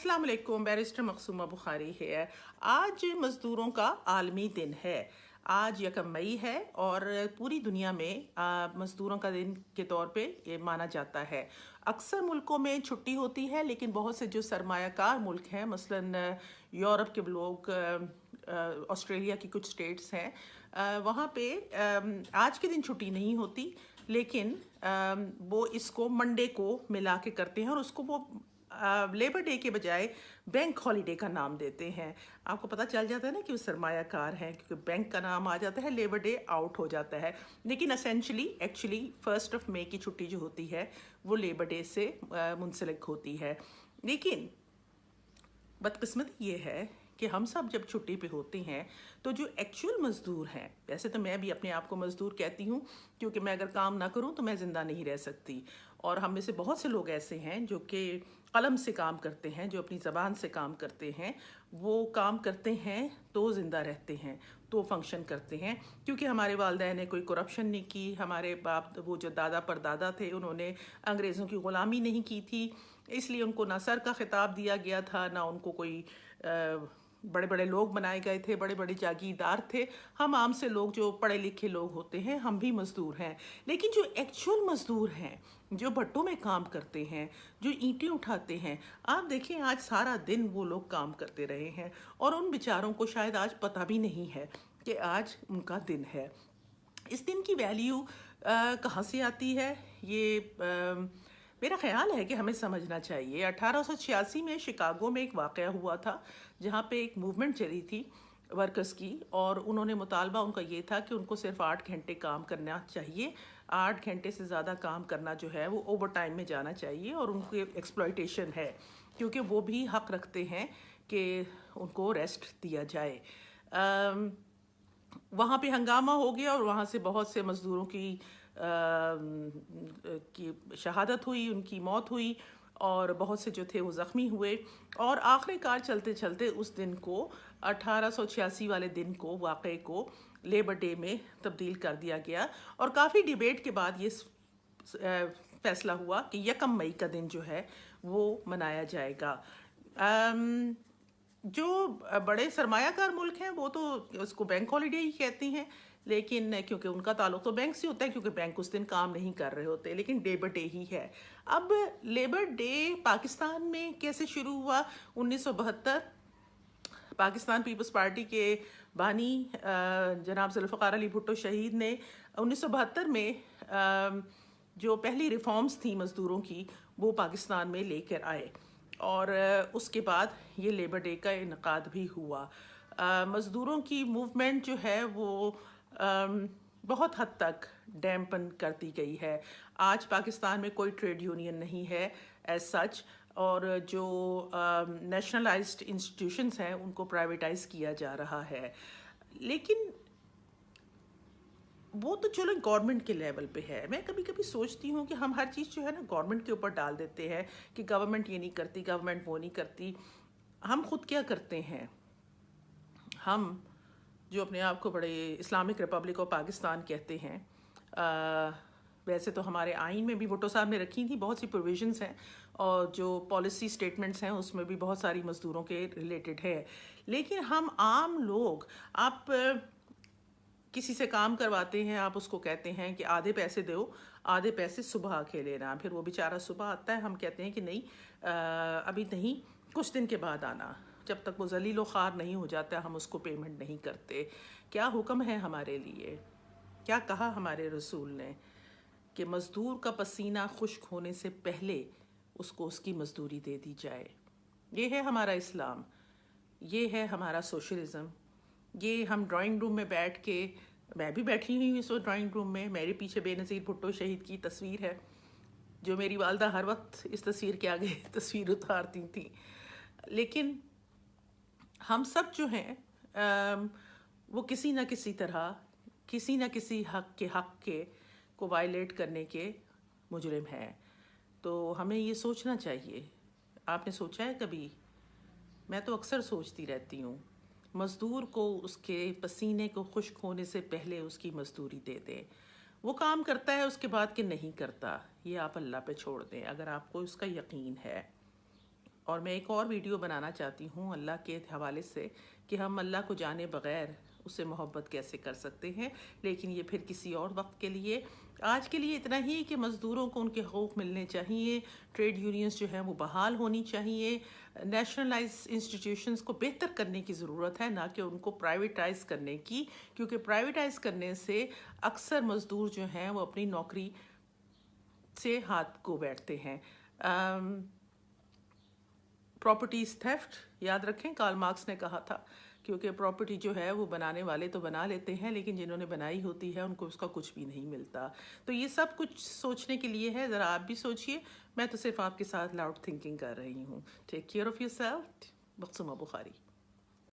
अस्सलाम वालेकुम, बैरिस्टर मखसूमा बुखारी है। आज मज़दूरों का आलमी दिन है। आज 1 मई है और पूरी दुनिया में मज़दूरों का दिन के तौर पे ये माना जाता है। अक्सर मुल्कों में छुट्टी होती है, लेकिन बहुत से जो सरमायाकार मुल्क हैं, मसलन यूरोप के लोग, ऑस्ट्रेलिया की कुछ स्टेट्स हैं, वहाँ पे आज के दिन छुट्टी नहीं होती, लेकिन वो इसको मंडे को मिला के करते हैं और उसको वो लेबर डे के बजाय बैंक हॉलीडे का नाम देते हैं। आपको पता चल जाता है ना कि वो सरमायाकार हैं, क्योंकि बैंक का नाम आ जाता है, लेबर डे आउट हो जाता है। लेकिन एक्चुअली 1 मई की छुट्टी जो होती है वो लेबर डे से मुंसलिक होती है। लेकिन बदकिस्मती ये है कि हम सब जब छुट्टी पे होते हैं तो जो एक्चुअल मज़दूर हैं, वैसे तो मैं भी अपने आप को मज़दूर कहती हूँ, क्योंकि मैं अगर काम ना करूँ तो मैं ज़िंदा नहीं रह सकती। और हम में से बहुत से लोग ऐसे हैं जो कि कलम से काम करते हैं, जो अपनी ज़बान से काम करते हैं। वो काम करते हैं तो ज़िंदा रहते हैं, तो फंक्शन करते हैं, क्योंकि हमारे वालिदैन ने कोई करप्शन नहीं की। हमारे बाप, वो जो दादा परदादा थे, उन्होंने अंग्रेज़ों की ग़ुलामी नहीं की थी, इसलिए उनको ना सर का खिताब दिया गया था, ना उनको कोई बड़े बड़े लोग बनाए गए थे, बड़े बड़े जागीरदार थे। हम आम से लोग, जो पढ़े लिखे लोग होते हैं, हम भी मज़दूर हैं। लेकिन जो एक्चुअल मज़दूर हैं, जो भट्टों में काम करते हैं, जो ईंटें उठाते हैं, आप देखें आज सारा दिन वो लोग काम करते रहे हैं और उन बेचारों को शायद आज पता भी नहीं है कि आज उनका दिन है। इस दिन की वैल्यू कहाँ से आती है, ये मेरा ख़्याल है कि हमें समझना चाहिए। 1886 में शिकागो में एक वाक़या हुआ था, जहाँ पे एक मूवमेंट चली थी वर्कर्स की, और उन्होंने मुतालबा उनका ये था कि उनको सिर्फ 8 घंटे काम करना चाहिए। 8 घंटे से ज़्यादा काम करना जो है वो ओवर टाइम में जाना चाहिए, और उनको एक्सप्लॉयटेशन है, क्योंकि वो भी हक़ रखते हैं कि उनको रेस्ट दिया जाए। वहाँ पे हंगामा हो गया और वहाँ से बहुत से मज़दूरों की शहादत हुई, उनकी मौत हुई, और बहुत से जो थे वो ज़ख्मी हुए। और आखिरकार चलते चलते उस दिन को, 1886 वाले दिन को, वाक़े को लेबर डे में तब्दील कर दिया गया। और काफ़ी डिबेट के बाद ये फ़ैसला हुआ कि 1 मई का दिन जो है वो मनाया जाएगा। जो बड़े सरमायाकार मुल्क हैं वो तो उसको बैंक हॉलीडे ही कहते हैं, लेकिन क्योंकि उनका ताल्लुक तो बैंक से होता है, क्योंकि बैंक उस दिन काम नहीं कर रहे होते, लेकिन लेबर डे ही है। अब लेबर डे पाकिस्तान में कैसे शुरू हुआ? 1972 पाकिस्तान पीपल्स पार्टी के बानी जनाब जुल्फ़िकार अली भुट्टो शहीद ने 1972 में जो पहली रिफॉर्म्स थी मज़दूरों की, वो पाकिस्तान में लेकर आए, और उसके बाद ये लेबर डे का इनकाद भी हुआ। मज़दूरों की मूवमेंट जो है वो बहुत हद तक डैम्पन कर दी गई है। आज पाकिस्तान में कोई ट्रेड यूनियन नहीं है एज सच, और जो नेशनलाइज्ड इंस्टीट्यूशंस हैं उनको प्राइवेटाइज किया जा रहा है। लेकिन वो तो चलो गवर्नमेंट के लेवल पे है। मैं कभी कभी सोचती हूँ कि हम हर चीज़ जो है ना गवर्नमेंट के ऊपर डाल देते हैं कि गवर्नमेंट ये नहीं करती, गवर्नमेंट वो नहीं करती। हम खुद क्या करते हैं? हम जो अपने आप को बड़े इस्लामिक रिपब्लिक ऑफ पाकिस्तान कहते हैं, वैसे तो हमारे आइन में भी भुट्टो साहब ने रखी थी बहुत सी प्रोविजंस हैं, और जो पॉलिसी स्टेटमेंट्स हैं उसमें भी बहुत सारी मज़दूरों के रिलेटेड है। लेकिन हम आम लोग, आप किसी से काम करवाते हैं, आप उसको कहते हैं कि आधे पैसे दो, आधे पैसे सुबह आके लेना। फिर वो बेचारा सुबह आता है, हम कहते हैं कि नहीं अभी नहीं, कुछ दिन के बाद आना। जब तक वो ज़लील व ख़ार नहीं हो जाता हम उसको पेमेंट नहीं करते। क्या हुक्म है हमारे लिए? क्या कहा हमारे रसूल ने कि मज़दूर का पसीना खुश्क होने से पहले उसको उसकी मज़दूरी दे दी जाए। ये है हमारा इस्लाम, ये है हमारा सोशलिज़म। ये हम ड्राइंग रूम में बैठ के, मैं भी बैठी हुई हूँ इस ड्राइंग रूम में, मेरे पीछे बेनज़ीर भुट्टो शहीद की तस्वीर है, जो मेरी वालदा हर वक्त इस तस्वीर के आगे तस्वीर उतारती थी। लेकिन हम सब जो हैं वो किसी न किसी तरह, किसी न किसी हक़ के को वायलेट करने के मुजरिम हैं। तो हमें ये सोचना चाहिए। आपने सोचा है कभी? मैं तो अक्सर सोचती रहती हूँ, मज़दूर को उसके पसीने को खुश्क होने से पहले उसकी मज़दूरी दे दें। वो काम करता है उसके बाद कि नहीं करता, ये आप अल्लाह पे छोड़ दें, अगर आपको उसका यकीन है। اور میں ایک اور ویڈیو بنانا چاہتی ہوں اللہ کے حوالے سے کہ ہم اللہ کو جانے بغیر اس سے محبت کیسے کر سکتے ہیں، لیکن یہ پھر کسی اور وقت کے لیے۔ آج کے لیے اتنا ہی کہ مزدوروں کو ان کے حقوق ملنے چاہیے، ٹریڈ یونینز جو ہیں وہ بحال ہونی چاہیے، نیشنلائز انسٹیٹیوشنز کو بہتر کرنے کی ضرورت ہے، نہ کہ ان کو پرائیویٹائز کرنے کی، کیونکہ پرائیویٹائز کرنے سے اکثر مزدور جو ہیں وہ اپنی نوکری سے ہاتھ کو بیٹھتے ہیں۔ پراپرٹیز تھیفٹ یاد رکھیں، کارل مارکس نے کہا تھا، کیونکہ پراپرٹی جو ہے وہ بنانے والے تو بنا لیتے ہیں لیکن جنہوں نے بنائی ہوتی ہے ان کو اس کا کچھ بھی نہیں ملتا۔ تو یہ سب کچھ سوچنے کے لیے ہے، ذرا آپ بھی سوچئے، میں تو صرف آپ کے ساتھ لاؤڈ تھنکنگ کر رہی ہوں۔ Take care of yourself, Masooma Bukhari.